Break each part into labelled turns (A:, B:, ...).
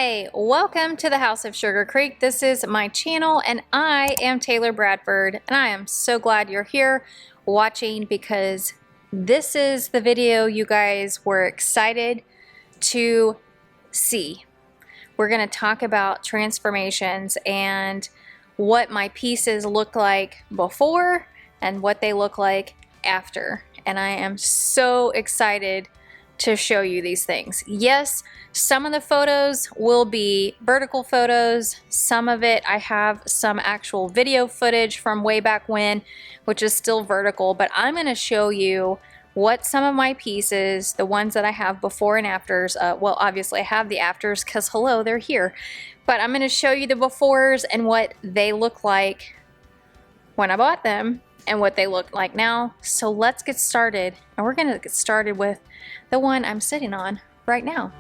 A: Hi, welcome to the House of Sugar Creek. This is my channel and I am Taylor Bradford and I am so glad you're here watching because this is the video you guys were excited to see. We're going to talk about transformations and what my pieces look like before and what they look like after. And I am so excited to show you these things. Yes, some of the photos will be vertical photos. Some of it I have some actual video footage from way back when, which is still vertical, but I'm going to show you what some of my pieces, the ones that I have before and afters, well obviously I have the afters because hello, they're here, but I'm going to show you the befores and what they look like when I bought them and what they look like now. So let's get started, and we're gonna get started with the one I'm sitting on right now.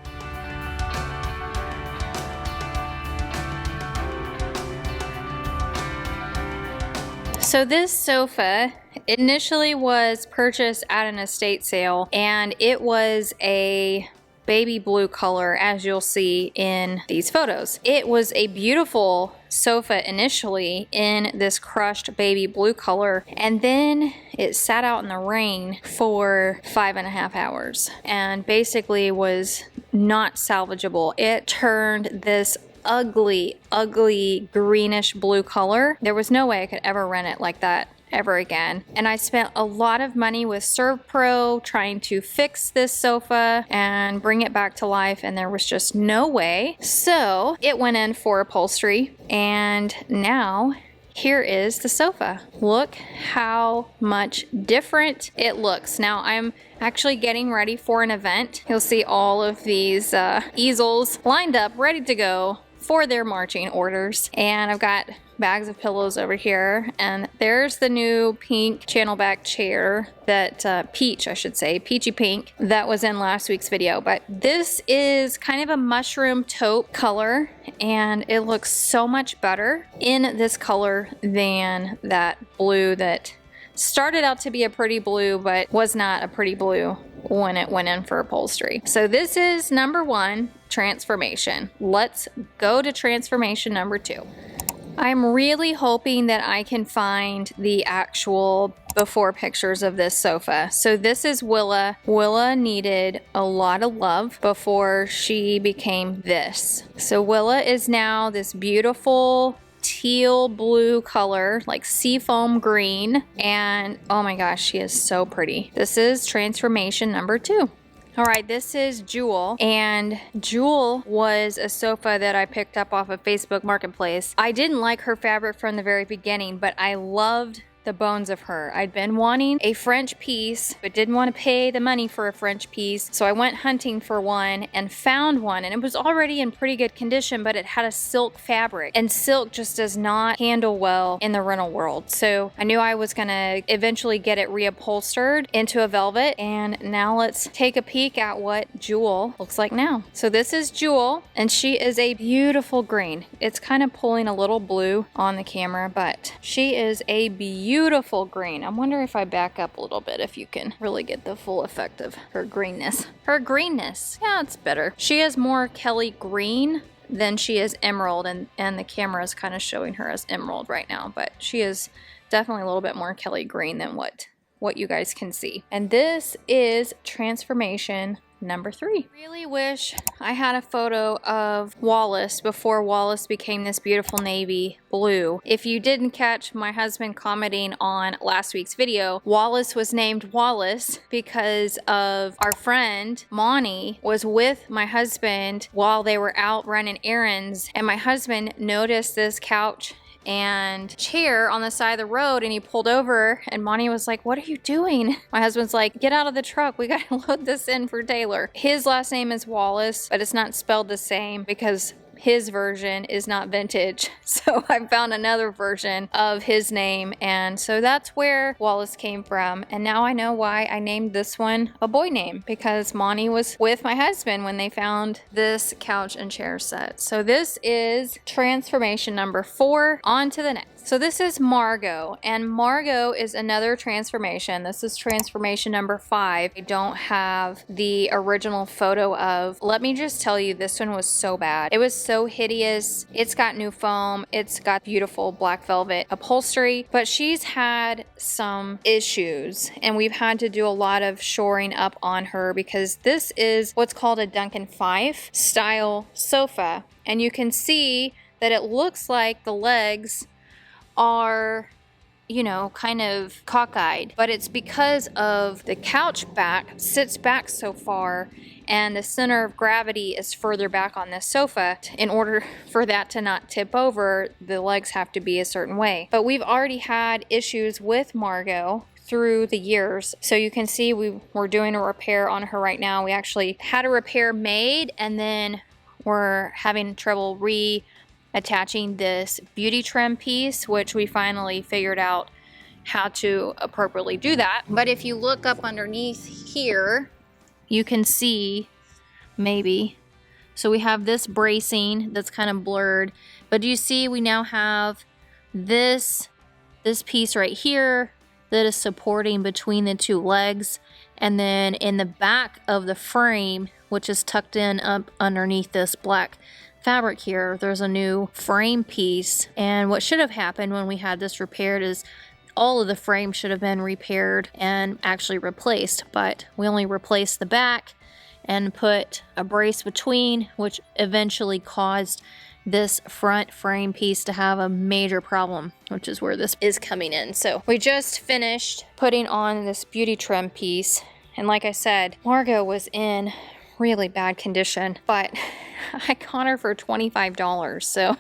A: So this sofa initially was purchased at an estate sale and it was a baby blue color, as you'll see in these photos. It was a beautiful sofa initially in this crushed baby blue color, and then it sat out in the rain for 5.5 hours and basically was not salvageable. It turned this ugly greenish blue color. There was no way I could ever rent it like that ever again. And I spent a lot of money with ServPro trying to fix this sofa and bring it back to life, and there was just no way. So it went in for upholstery, and now here is the sofa. Look how much different it looks. Now I'm actually getting ready for an event. You'll see all of these easels lined up, ready to go for their marching orders. And I've got bags of pillows over here, and there's the new pink channel back chair that peach, I should say, peachy pink, that was in last week's video. But this is kind of a mushroom taupe color, and it looks so much better in this color than that blue that started out to be a pretty blue but was not a pretty blue when it went in for upholstery. So this is number one, transformation. Let's go to transformation number two. I'm really hoping that I can find the actual before pictures of this sofa. So this is Willa. Willa needed a lot of love before she became this. So Willa is now this beautiful teal blue color, like seafoam green, and oh my gosh, she is so pretty. This is transformation number two. All right, this is Jewel, and Jewel was a sofa that I picked up off of Facebook Marketplace. I didn't like her fabric from the very beginning, but I loved the bones of her. I'd been wanting a French piece, but didn't want to pay the money for a French piece. So I went hunting for one and found one, and it was already in pretty good condition, but it had a silk fabric, and silk just does not handle well in the rental world. So I knew I was gonna eventually get it reupholstered into a velvet, and now let's take a peek at what Jewel looks like now. So this is Jewel, and she is a beautiful green. It's kind of pulling a little blue on the camera, but she is a beautiful green. I wonder if I back up a little bit if you can really get the full effect of her greenness. Her greenness, yeah, it's better. She is more Kelly green than she is emerald, and the camera is kind of showing her as emerald right now, but she is definitely a little bit more Kelly green than what you guys can see. And this is transformation number three. I really wish I had a photo of Wallace before Wallace became this beautiful navy blue. If you didn't catch my husband commenting on last week's video, Wallace was named Wallace because of our friend Monty was with my husband while they were out running errands, and my husband noticed this couch and chair on the side of the road, and he pulled over, and Monty was like, "What are you doing?" My husband's like, "Get out of the truck, we gotta load this in for Taylor." His last name is Wallace, but it's not spelled the same because his version is not vintage. So I found another version of his name, and so that's where Wallace came from. And now I know why I named this one a boy name, because Monty was with my husband when they found this couch and chair set. So this is transformation number four. On to the next. So this is Margot, and Margot is another transformation. This is transformation number 5. I don't have the original photo of. Let me just tell you, this one was so bad. It was so hideous. It's got new foam. It's got beautiful black velvet upholstery, but she's had some issues, and we've had to do a lot of shoring up on her because this is what's called a Duncan Fife style sofa, and you can see that it looks like the legs are, you know, kind of cockeyed, but it's because of the couch back sits back so far and the center of gravity is further back on this sofa. In order for that to not tip over, the legs have to be a certain way. But we've already had issues with Margot through the years. So you can see we're doing a repair on her right now. We actually had a repair made, and then we're having trouble attaching this beauty trim piece, which we finally figured out how to appropriately do that. But if you look up underneath here, you can see maybe. So we have this bracing that's kind of blurred, but do you see we now have this piece right here that is supporting between the two legs, and then in the back of the frame, which is tucked in up underneath this black fabric here, there's a new frame piece. And what should have happened when we had this repaired is all of the frame should have been repaired and actually replaced, but we only replaced the back and put a brace between, which eventually caused this front frame piece to have a major problem, which is where this is coming in. So we just finished putting on this beauty trim piece, and like I said, Margot was in really bad condition, but I got her for $25. So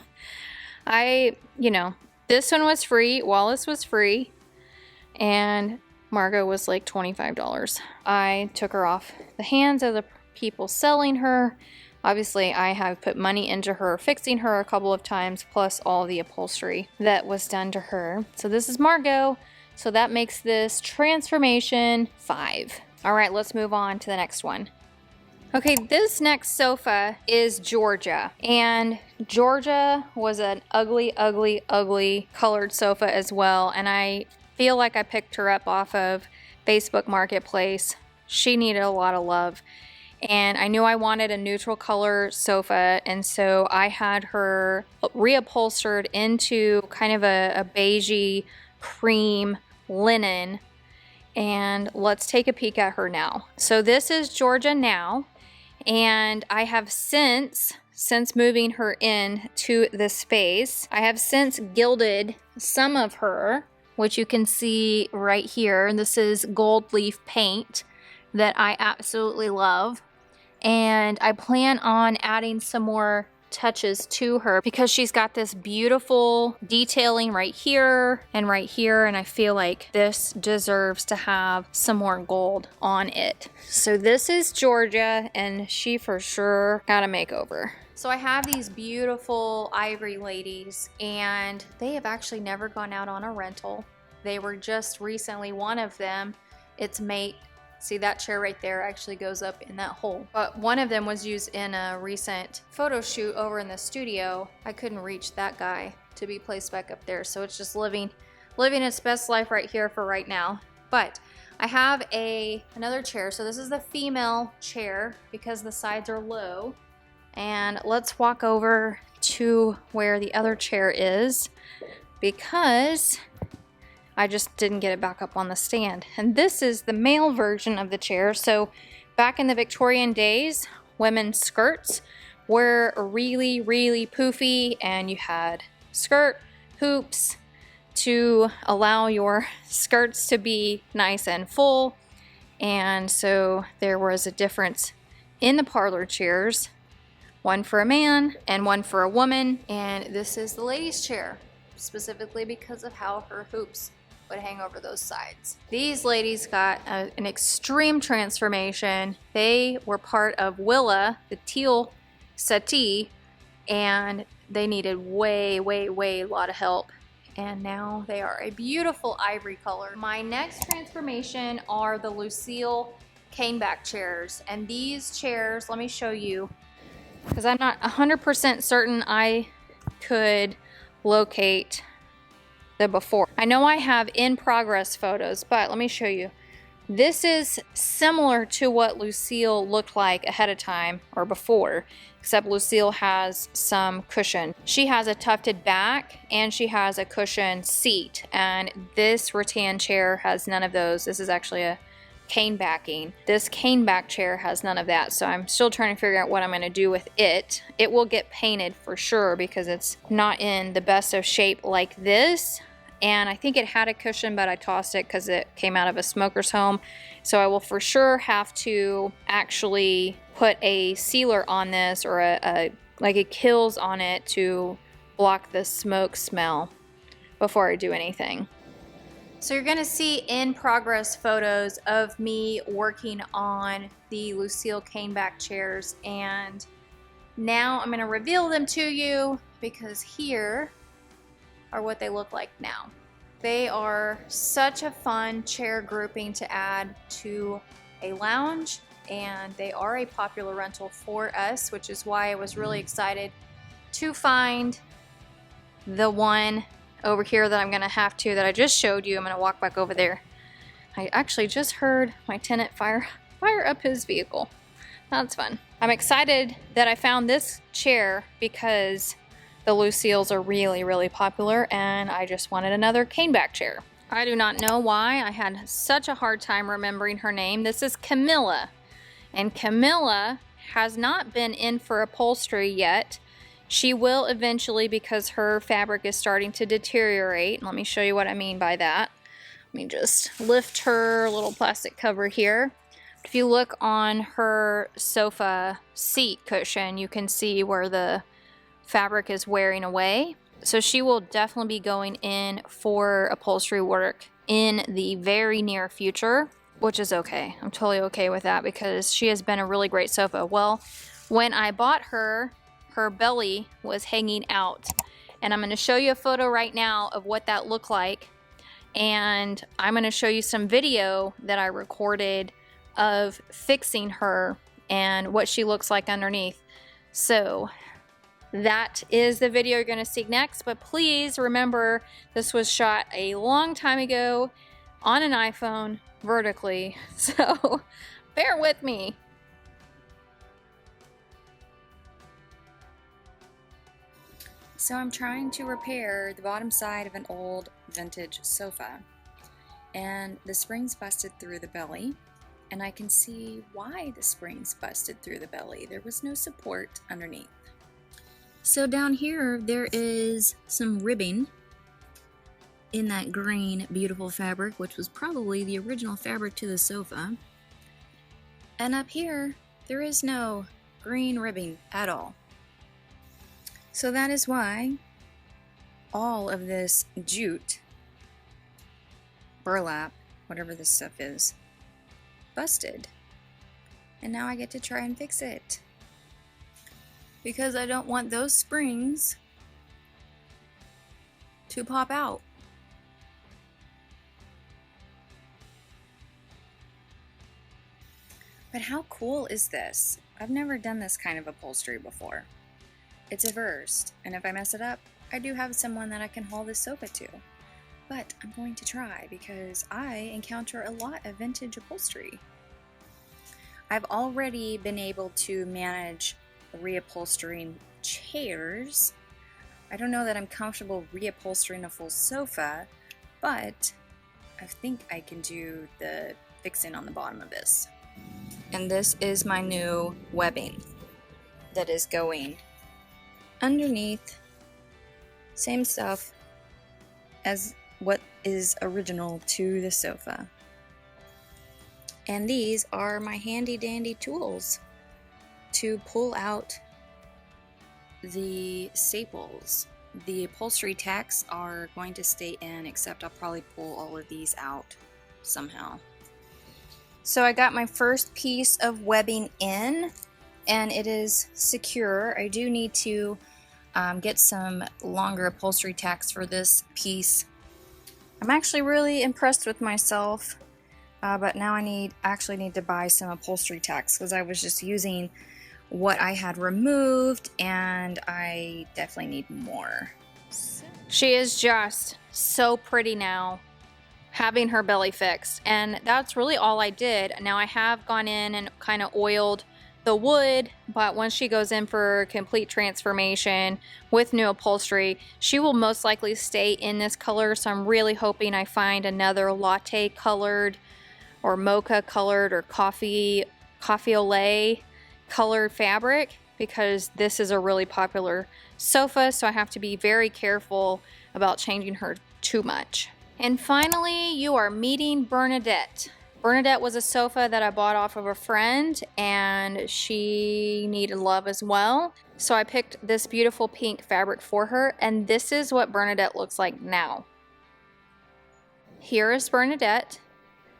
A: this one was free, Wallace was free, and Margot was like $25. I took her off the hands of the people selling her. Obviously, I have put money into her, fixing her a couple of times, plus all the upholstery that was done to her. So this is Margot. So that makes this transformation 5. All right, let's move on to the next one. Okay, this next sofa is Georgia, and Georgia was an ugly, ugly, ugly colored sofa as well, and I feel like I picked her up off of Facebook Marketplace. She needed a lot of love, and I knew I wanted a neutral color sofa, and so I had her reupholstered into kind of a beigey cream linen, and let's take a peek at her now. So this is Georgia now. And I have since moving her in to the space, I have since gilded some of her, which you can see right here. This is gold leaf paint that I absolutely love. And I plan on adding some more touches to her because she's got this beautiful detailing right here, and I feel like this deserves to have some more gold on it. So this is Georgia, and she for sure got a makeover. So I have these beautiful ivory ladies, and they have actually never gone out on a rental. They were just recently, one of them, its mate. See, that chair right there actually goes up in that hole. But one of them was used in a recent photo shoot over in the studio. I couldn't reach that guy to be placed back up there. So it's just living its best life right here for right now. But I have another chair. So this is the female chair because the sides are low. And let's walk over to where the other chair is because I just didn't get it back up on the stand. And this is the male version of the chair. So back in the Victorian days, women's skirts were really, really poofy, and you had skirt hoops to allow your skirts to be nice and full. And so there was a difference in the parlor chairs, one for a man and one for a woman. And this is the ladies' chair, specifically because of how her hoops would hang over those sides. These ladies got an extreme transformation. They were part of Willa, the teal settee, and they needed way a lot of help. And now they are a beautiful ivory color. My next transformation are the Lucille caneback chairs. And these chairs, let me show you, because I'm not 100% certain I could locate the before. I know I have in progress photos, but let me show you. This is similar to what Lucille looked like ahead of time or before, except Lucille has some cushion. She has a tufted back and she has a cushion seat, and this rattan chair has none of those. This is actually a cane backing. This cane back chair has none of that, so I'm still trying to figure out what I'm going to do with it. It will get painted for sure because it's not in the best of shape like this. And I think it had a cushion, but I tossed it because it came out of a smoker's home. So I will for sure have to actually put a sealer on this, or like a Kills on it to block the smoke smell before I do anything. So you're gonna see in progress photos of me working on the Lucille caneback chairs, and now I'm gonna reveal them to you because here are what they look like now. They are such a fun chair grouping to add to a lounge, and they are a popular rental for us, which is why I was really excited to find the one over here that I'm gonna have to, that I just showed you. I'm gonna walk back over there. I actually just heard my tenant fire up his vehicle. That's fun. I'm excited that I found this chair because the Lucilles are really, really popular, and I just wanted another caneback chair. I do not know why I had such a hard time remembering her name. This is Camilla, and Camilla has not been in for upholstery yet. She will eventually because her fabric is starting to deteriorate. Let me show you what I mean by that. Let me just lift her little plastic cover here. If you look on her sofa seat cushion, you can see where the fabric is wearing away. So she will definitely be going in for upholstery work in the very near future, which is okay. I'm totally okay with that because she has been a really great sofa. Well, when I bought her, her belly was hanging out, and I'm going to show you a photo right now of what that looked like, and I'm going to show you some video that I recorded of fixing her and what she looks like underneath. So that is the video you're going to see next, but please remember this was shot a long time ago on an iPhone vertically, so bear with me. So I'm trying to repair the bottom side of an old vintage sofa, and the spring's busted through the belly, and I can see why the spring's busted through the belly. There was no support underneath. So down here there is some ribbing in that green beautiful fabric, which was probably the original fabric to the sofa, and up here there is no green ribbing at all. So that is why all of this jute, burlap, whatever this stuff is, busted. And now I get to try and fix it, because I don't want those springs to pop out. But how cool is this? I've never done this kind of upholstery before. It's a first, and if I mess it up, I do have someone that I can haul this sofa to. But I'm going to try because I encounter a lot of vintage upholstery. I've already been able to manage reupholstering chairs. I don't know that I'm comfortable reupholstering a full sofa, but I think I can do the fixing on the bottom of this. And this is my new webbing that is going underneath. Same stuff as what is original to the sofa. And these are my handy dandy tools to pull out the staples. The upholstery tacks are going to stay in, except I'll probably pull all of these out somehow. So I got my first piece of webbing in, and it is secure. I do need to get some longer upholstery tacks for this piece. I'm actually really impressed with myself, but now I actually need to buy some upholstery tacks because I was just using what I had removed, and I definitely need more. She is just so pretty now, having her belly fixed, and that's really all I did. Now I have gone in and kind of oiled the wood, but once she goes in for complete transformation with new upholstery, she will most likely stay in this color. So I'm really hoping I find another latte colored or mocha colored or coffee au lait colored fabric, because this is a really popular sofa, so I have to be very careful about changing her too much. And finally, you are meeting Bernadette. Bernadette was a sofa that I bought off of a friend, and she needed love as well. So I picked this beautiful pink fabric for her, and this is what Bernadette looks like now. Here is Bernadette.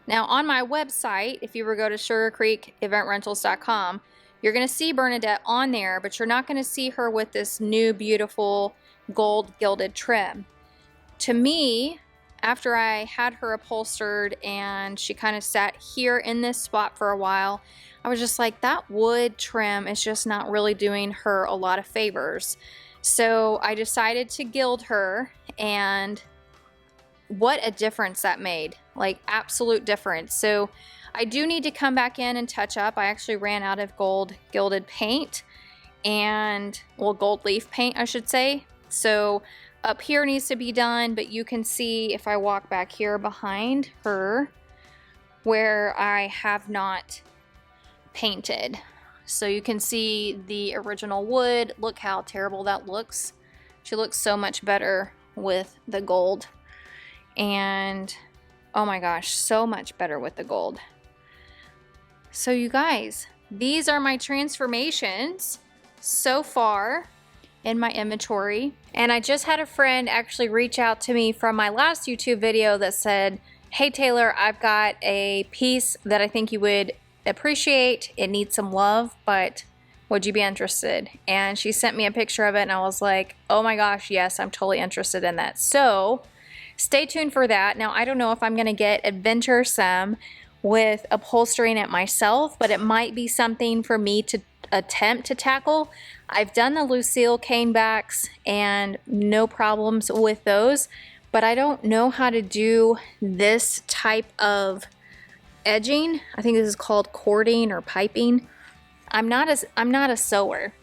A: Now on my website, if you were to go to sugarcreekeventrentals.com, you're going to see Bernadette on there, but you're not going to see her with this new beautiful gold gilded trim. To me, after I had her upholstered and she kind of sat here in this spot for a while, I was just like, that wood trim is just not really doing her a lot of favors. So I decided to gild her, and what a difference that made. Like, absolute difference. So I do need to come back in and touch up. I actually ran out of gold gilded paint, and, well, gold leaf paint, I should say. So up here needs to be done, but you can see if I walk back here behind her where I have not painted. So you can see the original wood. Look how terrible that looks. She looks so much better with the gold. And oh my gosh, so much better with the gold. So you guys, these are my transformations so far in my inventory. And I just had a friend actually reach out to me from my last YouTube video that said, hey Taylor, I've got a piece that I think you would appreciate. It needs some love, but would you be interested? And she sent me a picture of it, and I was like, oh my gosh, yes, I'm totally interested in that. So stay tuned for that. Now, I don't know if I'm going to get adventuresome with upholstering it myself, but it might be something for me to attempt to tackle. I've done the Lucille canebacks and no problems with those, but I don't know how to do this type of edging. I think this is called cording or piping. I'm not a sewer,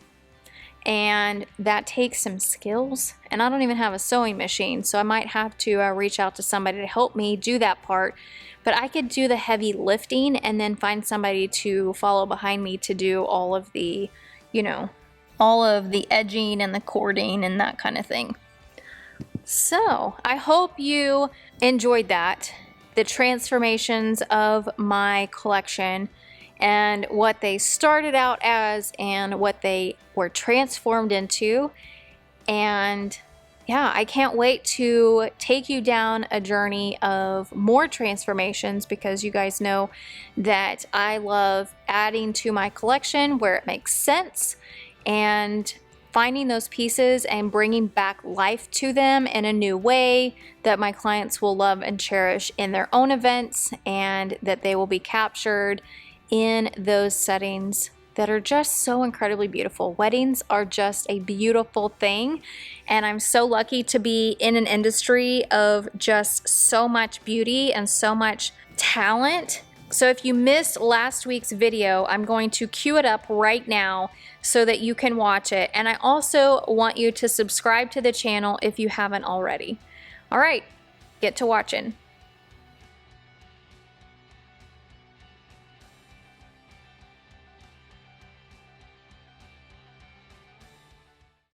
A: and that takes some skills, and I don't even have a sewing machine, so I might have to reach out to somebody to help me do that part. But I could do the heavy lifting and then find somebody to follow behind me to do all of the, you know, all of the edging and the cording and that kind of thing. So I hope you enjoyed that, the transformations of my collection and what they started out as and what they were transformed into. And yeah, I can't wait to take you down a journey of more transformations, because you guys know that I love adding to my collection where it makes sense and finding those pieces and bringing back life to them in a new way that my clients will love and cherish in their own events, and that they will be captured in those settings that are just so incredibly beautiful. Weddings are just a beautiful thing, and I'm so lucky to be in an industry of just so much beauty and so much talent. So if you missed last week's video, I'm going to cue it up right now so that you can watch it. And I also want you to subscribe to the channel if you haven't already. All right, get to watching.